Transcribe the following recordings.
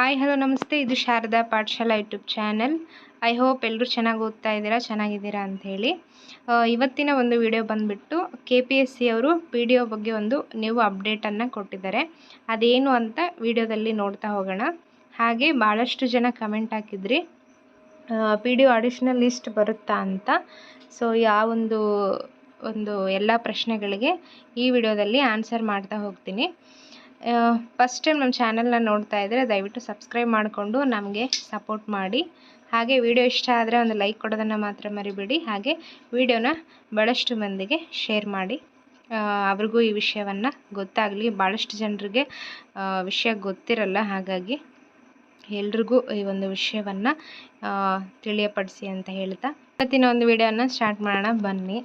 Hi hello ನಮಸ್ತೆ. ಇದು Sharada Pathashala YouTube channel. I hope ಎಲ್ಲರೂ ಚೆನ್ನಾಗಿ ಓದ್ತಾ ಇದ್ದೀರಾ, ಚೆನ್ನಾಗಿದ್ದೀರಾ ಅಂಥೇಳಿ. ಇವತ್ತಿನ ಒಂದು ವಿಡಿಯೋ ಬಂದುಬಿಟ್ಟು KPSC ಅವರು PDO ಬಗ್ಗೆ ಒಂದು ನ್ಯೂ ಅಪ್ಡೇಟನ್ನು ಕೊಟ್ಟಿದ್ದಾರೆ. ಅದೇನು ಅಂತ ವಿಡಿಯೋದಲ್ಲಿ ನೋಡ್ತಾ ಹೋಗೋಣ. ಹಾಗೆ ಭಾಳಷ್ಟು ಜನ ಕಮೆಂಟ್ ಹಾಕಿದ್ರಿ PDO ಅಡಿಷ್ನಲ್ ಲಿಸ್ಟ್ ಬರುತ್ತಾ ಅಂತ. ಸೊ ಒಂದು ಎಲ್ಲ ಪ್ರಶ್ನೆಗಳಿಗೆ ಈ ವಿಡಿಯೋದಲ್ಲಿ ಆನ್ಸರ್ ಮಾಡ್ತಾ ಹೋಗ್ತೀನಿ. ಫಸ್ಟ್ ಟೈಮ್ ನಮ್ಮ ಚಾನಲ್ನ ನೋಡ್ತಾ ಇದ್ದರೆ ದಯವಿಟ್ಟು ಸಬ್ಸ್ಕ್ರೈಬ್ ಮಾಡಿಕೊಂಡು ನಮಗೆ ಸಪೋರ್ಟ್ ಮಾಡಿ. ಹಾಗೆ ವಿಡಿಯೋ ಇಷ್ಟ ಆದರೆ ಒಂದು ಲೈಕ್ ಕೊಡೋದನ್ನು ಮಾತ್ರ ಮರಿಬೇಡಿ. ಹಾಗೆ ವಿಡಿಯೋನ ಭಾಳಷ್ಟು ಮಂದಿಗೆ ಶೇರ್ ಮಾಡಿ, ಅವ್ರಿಗೂ ಈ ವಿಷಯವನ್ನು ಗೊತ್ತಾಗಲಿ. ಭಾಳಷ್ಟು ಜನರಿಗೆ ವಿಷಯ ಗೊತ್ತಿರಲ್ಲ, ಹಾಗಾಗಿ ಎಲ್ರಿಗೂ ಈ ಒಂದು ವಿಷಯವನ್ನು ತಿಳಿಯಪಡಿಸಿ ಅಂತ ಹೇಳ್ತಾ ಇವತ್ತಿನ ಒಂದು ವಿಡಿಯೋನ ಸ್ಟಾರ್ಟ್ ಮಾಡೋಣ ಬನ್ನಿ.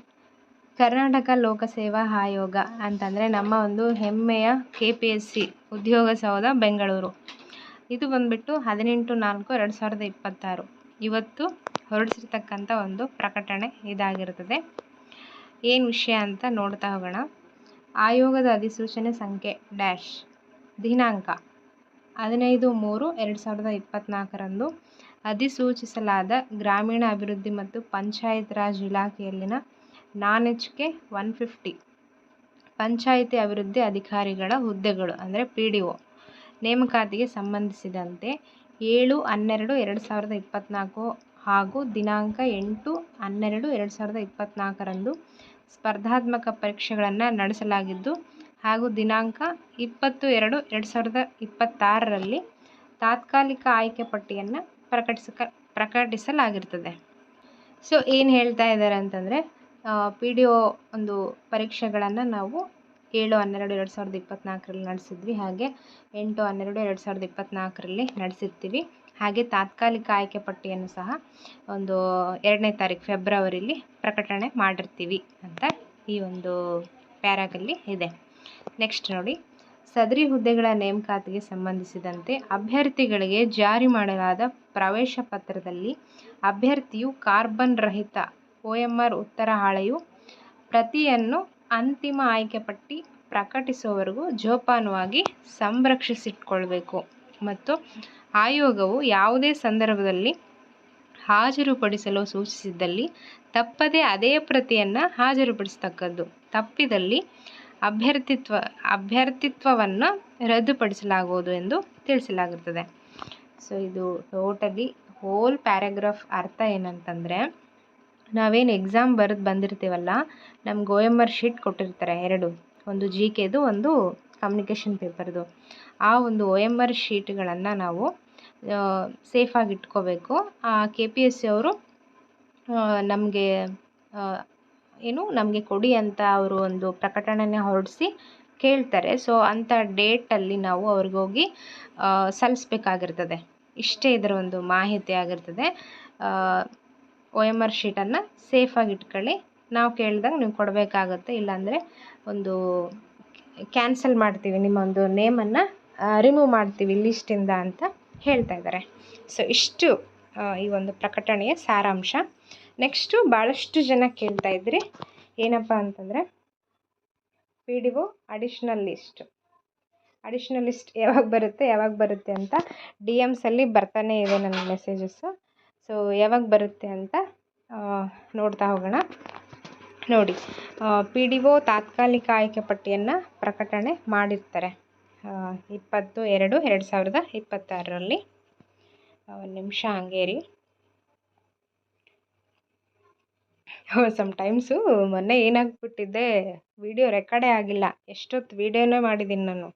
ಕರ್ನಾಟಕ ಲೋಕಸೇವಾ ಆಯೋಗ ಅಂತಂದರೆ ನಮ್ಮ ಒಂದು ಹೆಮ್ಮೆಯ KPSC ಉದ್ಯೋಗ ಸೌಧ ಬೆಂಗಳೂರು. ಇದು ಬಂದುಬಿಟ್ಟು 18/4/2026 ಇವತ್ತು ಹೊರಡಿಸಿರ್ತಕ್ಕಂಥ ಒಂದು ಪ್ರಕಟಣೆ ಇದಾಗಿರ್ತದೆ. ಏನು ವಿಷಯ ಅಂತ ನೋಡ್ತಾ ಹೋಗೋಣ. ಆಯೋಗದ ಅಧಿಸೂಚನೆ ಸಂಖ್ಯೆ ಡ್ಯಾಶ್ ದಿನಾಂಕ 15/3/2024 ಅಧಿಸೂಚಿಸಲಾದ ಗ್ರಾಮೀಣ ಅಭಿವೃದ್ಧಿ ಮತ್ತು ಪಂಚಾಯತ್ ರಾಜ್ ಇಲಾಖೆಯಲ್ಲಿನ non-HK 150 ಪಂಚಾಯಿತಿ ಅಭಿವೃದ್ಧಿ ಅಧಿಕಾರಿಗಳ ಹುದ್ದೆಗಳು ಅಂದರೆ PDO ನೇಮಕಾತಿಗೆ ಸಂಬಂಧಿಸಿದಂತೆ 7/12/2024 ಹಾಗೂ ದಿನಾಂಕ 8/12/2024 ಸ್ಪರ್ಧಾತ್ಮಕ ಪರೀಕ್ಷೆಗಳನ್ನು ನಡೆಸಲಾಗಿದ್ದು ಹಾಗೂ ದಿನಾಂಕ 20/2/2026 ತಾತ್ಕಾಲಿಕ ಆಯ್ಕೆ ಪಟ್ಟಿಯನ್ನು ಪ್ರಕಟಿಸಲಾಗಿರ್ತದೆ. ಸೊ ಏನು ಹೇಳ್ತಾ ಇದ್ದಾರೆ ಅಂತಂದರೆ PDO ಒಂದು ಪರೀಕ್ಷೆಗಳನ್ನು ನಾವು 7/12/2024 ನಡೆಸಿದ್ವಿ, ಹಾಗೆ 8/12/2024 ನಡೆಸಿರ್ತೀವಿ. ಹಾಗೆ ತಾತ್ಕಾಲಿಕ ಆಯ್ಕೆ ಪಟ್ಟಿಯನ್ನು ಸಹ ಒಂದು 2ನೇ ತಾರೀಕು ಫೆಬ್ರವರಿಲಿ ಪ್ರಕಟಣೆ ಮಾಡಿರ್ತೀವಿ ಅಂತ ಈ ಒಂದು ಪ್ಯಾರಾಗಲ್ಲಿ ಇದೆ. ನೆಕ್ಸ್ಟ್ ನೋಡಿ, ಸದರಿ ಹುದ್ದೆಗಳ ನೇಮಕಾತಿಗೆ ಸಂಬಂಧಿಸಿದಂತೆ ಅಭ್ಯರ್ಥಿಗಳಿಗೆ ಜಾರಿ ಮಾಡಲಾದ ಪ್ರವೇಶ ಪತ್ರದಲ್ಲಿ ಅಭ್ಯರ್ಥಿಯು ಕಾರ್ಬನ್ ರಹಿತ OMR ಉತ್ತರ ಹಾಳೆಯು ಪ್ರತಿಯನ್ನು ಅಂತಿಮ ಆಯ್ಕೆ ಪಟ್ಟಿ ಪ್ರಕಟಿಸುವವರೆಗೂ ಜೋಪಾನವಾಗಿ ಸಂರಕ್ಷಿಸಿಟ್ಕೊಳ್ಬೇಕು ಮತ್ತು ಆಯೋಗವು ಯಾವುದೇ ಸಂದರ್ಭದಲ್ಲಿ ಹಾಜರುಪಡಿಸಲು ಸೂಚಿಸಿದ್ದಲ್ಲಿ ತಪ್ಪದೇ ಅದೇ ಪ್ರತಿಯನ್ನು ಹಾಜರುಪಡಿಸತಕ್ಕದ್ದು. ತಪ್ಪಿದಲ್ಲಿ ಅಭ್ಯರ್ಥಿತ್ವವನ್ನು ರದ್ದುಪಡಿಸಲಾಗುವುದು ಎಂದು ತಿಳಿಸಲಾಗುತ್ತದೆ. ಸೊ ಇದು ಟೋಟಲಿ ಹೋಲ್ ಪ್ಯಾರಾಗ್ರಾಫ್ ಅರ್ಥ ಏನಂತಂದರೆ, ನಾವೇನು ಎಕ್ಸಾಮ್ ಬಂದಿರ್ತೀವಲ್ಲ, ನಮ್ಗೆ OMR ಶೀಟ್ ಕೊಟ್ಟಿರ್ತಾರೆ 2, ಒಂದು GKದು, ಒಂದು ಕಮ್ಯುನಿಕೇಷನ್ ಪೇಪರ್ದು. ಆ ಒಂದು OMR ಶೀಟ್ಗಳನ್ನು ನಾವು ಸೇಫಾಗಿ ಇಟ್ಕೋಬೇಕು. KPSC ಅವರು ನಮಗೆ ಕೊಡಿ ಅಂತ ಅವರು ಒಂದು ಪ್ರಕಟಣೆನ ಹೊರಡಿಸಿ ಕೇಳ್ತಾರೆ. ಸೊ ಅಂಥ ಡೇಟಲ್ಲಿ ನಾವು ಅವ್ರಿಗೋಗಿ ಸಲ್ಲಿಸ್ಬೇಕಾಗಿರ್ತದೆ. ಇಷ್ಟೇ ಇದರ ಒಂದು ಮಾಹಿತಿ ಆಗಿರ್ತದೆ. OMR ಶೀಟನ್ನು ಸೇಫಾಗಿ ಇಟ್ಕೊಳ್ಳಿ. ನಾವು ಕೇಳಿದಾಗ ನೀವು ಕೊಡಬೇಕಾಗುತ್ತೆ, ಇಲ್ಲಾಂದರೆ ಒಂದು ಕ್ಯಾನ್ಸಲ್ ಮಾಡ್ತೀವಿ, ನಿಮ್ಮ ಒಂದು ನೇಮನ್ನು ರಿಮೂವ್ ಮಾಡ್ತೀವಿ ಲಿಸ್ಟಿಂದ ಅಂತ ಹೇಳ್ತಾ ಇದ್ದಾರೆ. ಸೊ ಇಷ್ಟು ಈ ಒಂದು ಪ್ರಕಟಣೆಯ ಸಾರಾಂಶ. ನೆಕ್ಸ್ಟು ಭಾಳಷ್ಟು ಜನ ಕೇಳ್ತಾ ಇದ್ರಿ ಏನಪ್ಪ ಅಂತಂದರೆ PDO ಅಡಿಷ್ನಲ್ ಲಿಸ್ಟ್ ಯಾವಾಗ ಬರುತ್ತೆ ಅಂತ DMಸಲ್ಲಿ ಬರ್ತಾನೆ ಇದೆ ನನ್ನ ಮೆಸೇಜಸ್ಸು. ಸೊ ಯಾವಾಗ ಬರುತ್ತೆ ಅಂತ ನೋಡ್ತಾ ಹೋಗೋಣ. ನೋಡಿ, PDO ತಾತ್ಕಾಲಿಕ ಆಯ್ಕೆ ಪಟ್ಟಿಯನ್ನು ಪ್ರಕಟಣೆ ಮಾಡಿರ್ತಾರೆ 20/2/2026. ಒಂದು ನಿಮಿಷ ಹಂಗೆ ರೀ. ಸಮ್ಟೈಮ್ಸು ಮೊನ್ನೆ ಏನಾಗ್ಬಿಟ್ಟಿದ್ದೆ, ವಿಡಿಯೋ ರೆಕಾರ್ಡೇ ಆಗಿಲ್ಲ. ಎಷ್ಟೊತ್ತು ವಿಡಿಯೋನೇ ಮಾಡಿದ್ದೀನಿ ನಾನು.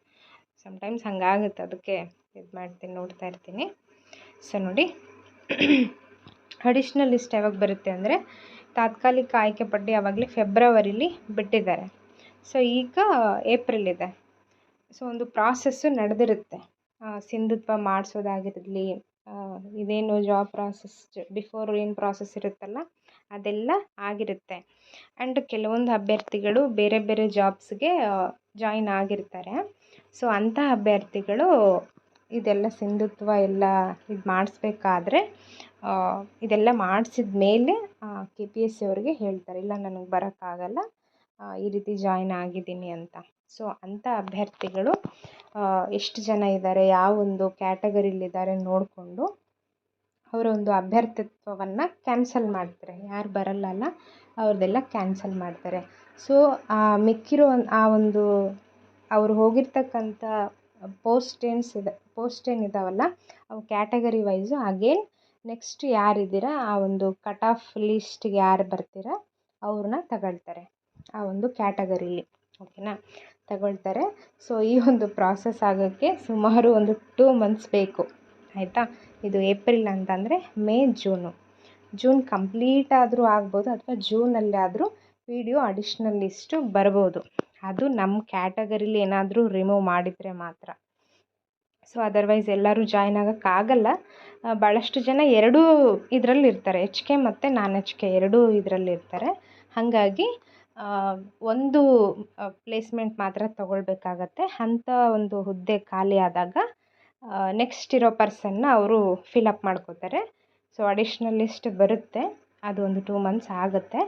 ಸಮ್ಟೈಮ್ಸ್ ಹಂಗಾಗುತ್ತೆ, ಅದಕ್ಕೆ ಇದು ಮಾಡ್ತೀನಿ, ನೋಡ್ತಾ ಇರ್ತೀನಿ. ಸೊ ನೋಡಿ, ಅಡಿಷ್ನಲ್ ಲಿಸ್ಟ್ ಯಾವಾಗ ಬರುತ್ತೆ ಅಂದರೆ ತಾತ್ಕಾಲಿಕ ಆಯ್ಕೆ ಪಟ್ಟಿ ಆವಾಗಲೇ ಫೆಬ್ರವರಿಲಿ ಬಿಟ್ಟಿದ್ದಾರೆ. ಸೊ ಈಗ ಏಪ್ರಿಲ್ ಇದೆ. ಸೊ ಒಂದು ಪ್ರಾಸೆಸ್ಸು ನಡೆದಿರುತ್ತೆ. ಸಿಂಧುತ್ವ ಮಾಡಿಸೋದಾಗಿರಲಿ, ಇದೇನು ಜಾಬ್ ಪ್ರಾಸೆಸ್ ಬಿಫೋರ್ ಏನು ಪ್ರಾಸೆಸ್ ಇರುತ್ತಲ್ಲ ಅದೆಲ್ಲ ಆಗಿರುತ್ತೆ. ಆ್ಯಂಡ್ ಕೆಲವೊಂದು ಅಭ್ಯರ್ಥಿಗಳು ಬೇರೆ ಬೇರೆ ಜಾಬ್ಸ್ಗೆ ಜಾಯಿನ್ ಆಗಿರ್ತಾರೆ. ಸೊ ಅಂಥ ಅಭ್ಯರ್ಥಿಗಳು ಇದೆಲ್ಲ ಸಿಂಧುತ್ವ ಎಲ್ಲ ಇದು ಮಾಡಿಸ್ಬೇಕಾದ್ರೆ ಇದೆಲ್ಲ ಮಾಡಿಸಿದ ಮೇಲೆ KPSC ಅವ್ರಿಗೆ ಹೇಳ್ತಾರೆ, ಇಲ್ಲ ನನಗೆ ಬರೋಕ್ಕಾಗಲ್ಲ, ಈ ರೀತಿ ಜಾಯಿನ್ ಆಗಿದ್ದೀನಿ ಅಂತ. ಸೊ ಅಂಥ ಅಭ್ಯರ್ಥಿಗಳು ಎಷ್ಟು ಜನ ಇದ್ದಾರೆ, ಯಾವ ಒಂದು ಕ್ಯಾಟಗರಿಲಿದ್ದಾರೆ ನೋಡಿಕೊಂಡು ಅವರೊಂದು ಅಭ್ಯರ್ಥಿತ್ವವನ್ನು ಕ್ಯಾನ್ಸಲ್ ಮಾಡ್ತಾರೆ. ಯಾರು ಬರಲ್ಲಲ್ಲ ಅವ್ರದ್ದೆಲ್ಲ ಕ್ಯಾನ್ಸಲ್ ಮಾಡ್ತಾರೆ. ಸೊ ಮಿಕ್ಕಿರೋ ಆ ಒಂದು ಅವ್ರು ಹೋಗಿರ್ತಕ್ಕಂಥ ಪೋಸ್ಟ್ ಏನಿದಾವಲ್ಲ ಅವು ಕ್ಯಾಟಗರಿ ವೈಸು ಅಗೇನ್ ನೆಕ್ಸ್ಟ್ ಯಾರಿದ್ದೀರಾ ಆ ಒಂದು ಕಟ್ ಆಫ್ ಲಿಸ್ಟ್ಗೆ ಯಾರು ಬರ್ತೀರಾ ಅವ್ರನ್ನ ತಗೊಳ್ತಾರೆ ಆ ಒಂದು ಕ್ಯಾಟಗರಿಲಿ. ಓಕೆನಾ, ತಗೊಳ್ತಾರೆ. ಸೊ ಈ ಒಂದು ಪ್ರಾಸೆಸ್ ಆಗೋಕ್ಕೆ ಸುಮಾರು ಒಂದು 2 months ಬೇಕು. ಆಯಿತಾ, ಇದು ಏಪ್ರಿಲ್ ಅಂತಂದರೆ ಮೇ, ಜೂನ್ ಕಂಪ್ಲೀಟ್ ಆದರೂ ಆಗ್ಬೋದು, ಅಥವಾ ಜೂನಲ್ಲಿ ಆದರೂ ವಿಡಿಯೋ ಅಡಿಷ್ನಲ್ ಲಿಸ್ಟು ಬರ್ಬೋದು. ಅದು ನಮ್ಮ ಕ್ಯಾಟಗರಿಲಿ ಏನಾದರೂ ರಿಮೂವ್ ಮಾಡಿದರೆ ಮಾತ್ರ. ಸೊ ಅದರ್ವೈಸ್ ಎಲ್ಲರೂ ಜಾಯ್ನ್ ಆಗೋಕ್ಕಾಗಲ್ಲ. ಭಾಳಷ್ಟು ಜನ ಎರಡೂ ಇದರಲ್ಲಿ ಇರ್ತಾರೆ, HK ಮತ್ತು ನಾನ್ HK ಎರಡೂ ಇದರಲ್ಲಿ ಇರ್ತಾರೆ. ಹಾಗಾಗಿ ಒಂದು ಪ್ಲೇಸ್ಮೆಂಟ್ ಮಾತ್ರ ತೊಗೊಳ್ಬೇಕಾಗತ್ತೆ. ಅಂಥ ಒಂದು ಹುದ್ದೆ ಖಾಲಿ ಆದಾಗ ನೆಕ್ಸ್ಟ್ ಇರೋ ಪರ್ಸನ್ನ ಅವರು ಫಿಲಪ್ ಮಾಡ್ಕೋತಾರೆ. ಸೊ ಅಡಿಷ್ನಲ್ ಲಿಸ್ಟ್ ಬರುತ್ತೆ, ಅದು ಒಂದು 2 months ಆಗುತ್ತೆ.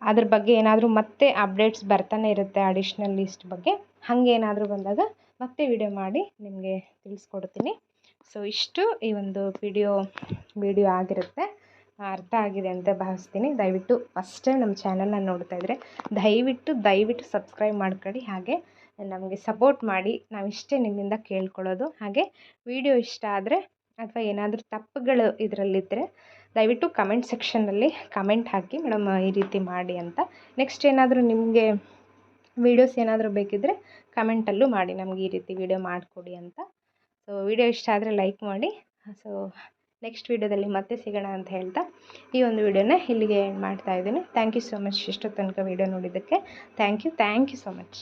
ಅದ್ರ ಬಗ್ಗೆ ಏನಾದರೂ ಮತ್ತೆ ಅಪ್ಡೇಟ್ಸ್ ಬರ್ತಾನೆ ಇರುತ್ತೆ ಅಡಿಷ್ನಲ್ ಲಿಸ್ಟ್ ಬಗ್ಗೆ. ಹಾಗೇನಾದರೂ ಬಂದಾಗ ಮತ್ತೆ ವಿಡಿಯೋ ಮಾಡಿ ನಿಮಗೆ ತಿಳಿಸ್ಕೊಡ್ತೀನಿ. ಸೊ ಇಷ್ಟು ಈ ಒಂದು ವಿಡಿಯೋ ಆಗಿರುತ್ತೆ. ಅರ್ಥ ಆಗಿದೆ ಅಂತ ಭಾವಿಸ್ತೀನಿ. ದಯವಿಟ್ಟು ಫಸ್ಟ್ ಟೈಮ್ ನಮ್ಮ ಚಾನಲ್ನ ನೋಡ್ತಾ ಇದ್ದರೆ ದಯವಿಟ್ಟು ಸಬ್ಸ್ಕ್ರೈಬ್ ಮಾಡ್ಕೊಳ್ಳಿ. ಹಾಗೆ ನಮಗೆ ಸಪೋರ್ಟ್ ಮಾಡಿ, ನಾವಿಷ್ಟೇ ನಿಮ್ಮಿಂದ ಕೇಳ್ಕೊಳ್ಳೋದು. ಹಾಗೆ ವಿಡಿಯೋ ಇಷ್ಟ ಆದರೆ ಅಥವಾ ಏನಾದರೂ ತಪ್ಪುಗಳು ಇದರಲ್ಲಿದ್ದರೆ ದಯವಿಟ್ಟು ಕಮೆಂಟ್ ಸೆಕ್ಷನ್ನಲ್ಲಿ ಕಮೆಂಟ್ ಹಾಕಿ, ಮೇಡಮ್ ಈ ರೀತಿ ಮಾಡಿ ಅಂತ. ನೆಕ್ಸ್ಟ್ ಏನಾದರೂ ನಿಮಗೆ ವೀಡಿಯೋಸ್ ಏನಾದರೂ ಬೇಕಿದ್ದರೆ ಕಮೆಂಟಲ್ಲೂ ಮಾಡಿ, ನಮ್ಗೆ ಈ ರೀತಿ ವಿಡಿಯೋ ಮಾಡಿಕೊಡಿ ಅಂತ. ಸೊ ವಿಡಿಯೋ ಇಷ್ಟ ಆದರೆ ಲೈಕ್ ಮಾಡಿ. ಸೊ ನೆಕ್ಸ್ಟ್ ವಿಡಿಯೋದಲ್ಲಿ ಮತ್ತೆ ಸಿಗೋಣ ಅಂತ ಹೇಳ್ತಾ ಈ ಒಂದು ವಿಡಿಯೋನ ಇಲ್ಲಿಗೆ ಎಂಡ್ ಮಾಡ್ತಾ ಇದ್ದೀನಿ. ಥ್ಯಾಂಕ್ ಯು ಸೊ ಮಚ್ ಇಷ್ಟು ತನಕ ವಿಡಿಯೋ ನೋಡಿದ್ದಕ್ಕೆ. Thank you so much.